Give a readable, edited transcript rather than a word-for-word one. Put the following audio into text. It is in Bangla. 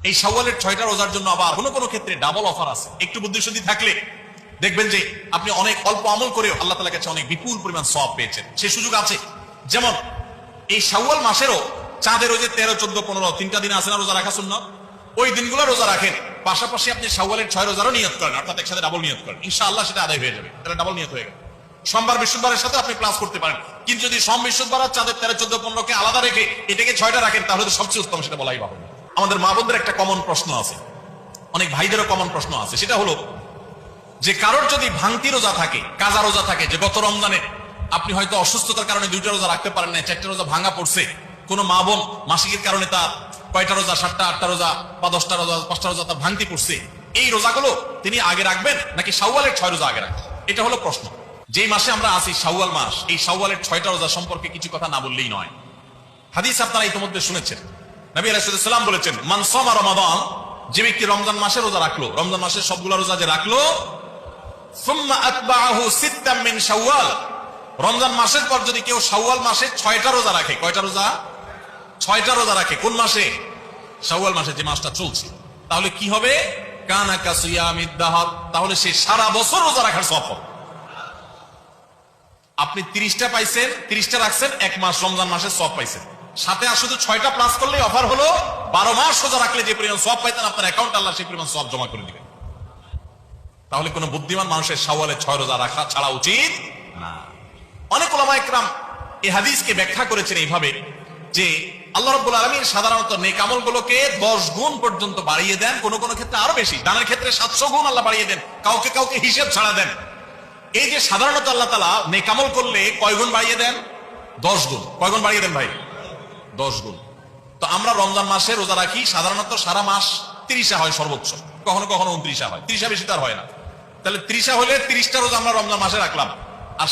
এই শাওয়ালের 6টা রোজার জন্য আবার কোনো কোনো ক্ষেত্রে ডাবল অফার আছে। একটু বুদ্ধিশুদ্ধি থাকলে দেখবেন যে আপনি অনেক অল্প আমল করেও আল্লাহ তাআলার কাছে অনেক বিপুল পরিমাণ সওয়াব পেয়েছেন। সেই সুযোগ আছে। যেমন এই শাওয়াল মাসেরও চাঁদের ওই যে 13, 14, 15 তিনটা দিন আছে না রোজা রাখা সুন্নাত, ওই দিনগুলো রোজা রাখেন। পাশাপাশি আপনি শাওয়ালের 6 রোজারও নিয়ত করেন, অর্থাৎ একসাথে ডাবল নিয়ত করেন, ইনশাআল্লাহ সেটা আদায় হয়ে যাবে। এটা ডাবল নিয়ত হয়ে গেল। সোমবার বৃহস্পতিবারের সাথে আপনি প্লাস করতে পারেন। কিন্তু যদি সোম বৃহস্পতিবার আর চাঁদের 13, 14, 15 কে আলাদা রেখে এটাকে 6টা রাখেন, তাহলে তো সবচেয়ে উত্তম, সেটা বলাই ভালো। আমাদের মা বোনদের একটা কমন প্রশ্ন আছে, অনেক ভাইদেরও কমন প্রশ্ন আছে, সেটা হলো যে কারোর যদি ভাঙতি রোজা থাকে, কাজা রোজা থাকে, যে গত রমজানে আপনি হয়তো অসুস্থতার কারণে 2টা রোজা রাখতে পারেন না, 4টা রোজা ভাঙা পড়ছে, কোন মা বোন মাসিকের কারণে তার কয়টা রোজা, 7টা 8টা রোজা বা 10টা রোজা 5টা রোজা তার ভাঙতি পড়ছে, এই রোজাগুলো তিনি আগে রাখবেন নাকি শাওয়ালের 6 রোজা আগে রাখবেন? এটা হলো প্রশ্ন। যেই মাসে আমরা আছি শাওয়াল মাস, এই শাওয়ালের 6টা রোজা সম্পর্কে কিছু কথা না বললেই নয়। হাদিস আপনারা ইতিমধ্যে শুনেছেন। নবী আলাইহিস সালাম বলেছেন, মান সামা রমাদান, যে ব্যক্তি রমজান মাসে রোজা রাখলো, রমজান মাসের সবগুলা রোজা যে রাখলো, সুম্মা আতবাআহু সিত্তাম মিন শাওয়াল, রমজান মাসের পর যদি কেউ শাওয়াল মাসে 6টা রোজা রাখে, কয়টা রোজা? 6টা রোজা রাখে। কোন মাসে? শাওয়াল মাসে, যে মাসটা চলছে। তাহলে কি হবে? কানা কাসিয়ামিদ দাহর, তাহলে সে সারা বছর রোজা রাখার সওয়াব পাবে। আপনি 30টা পাইছেন, 30টা রাখছেন, 1 মাস রমজান মাসের সওয়াব পাইছেন। সাথে আর শুধু 6টা প্লাস করলেই অফার হলো 12 মাস রোজা রাখলে যে পরিমাণ সওয়াব পাইতেন, আপনার অ্যাকাউন্ট আল্লাহ সেই পরিমাণ সওয়াব জমা করে দিবেন। তাহলে কোন বুদ্ধিমান মানুষের শাওয়ালে 6 রোজা রাখা ছাড়া উচিত না। অনেক উলামা ইকরাম এই হাদিসকে ব্যাখ্যা করেছেন এইভাবে যে আল্লাহ রাব্বুল আলামিন সাধারণত নেক আমলগুলোকে 10 গুণ পর্যন্ত বাড়িয়ে দেন, কোন কোন ক্ষেত্রে আরো বেশি, দানের ক্ষেত্রে 700 গুণ আল্লাহ বাড়িয়ে দেন, কাউকে কাউকে হিসাব ছাড়া দেন। এই যে সাধারণত আল্লাহ তাআলা নেক আমল করলে কয় গুণ বাড়িয়ে দেন? 10 গুণ। কয় গুণ বাড়িয়ে দেন ভাই? 10 গুণ। তো আমরা রমজান মাসে রোজা রাখি, সাধারণত সারা মাস 30 হয় সর্বোচ্চ, কখনো কখনো 29 হয়, 30 বেশি তার হয় না। তাহলে 30 হলে 30টা রোজা আমরা রমজান মাসে রাখলাম। আর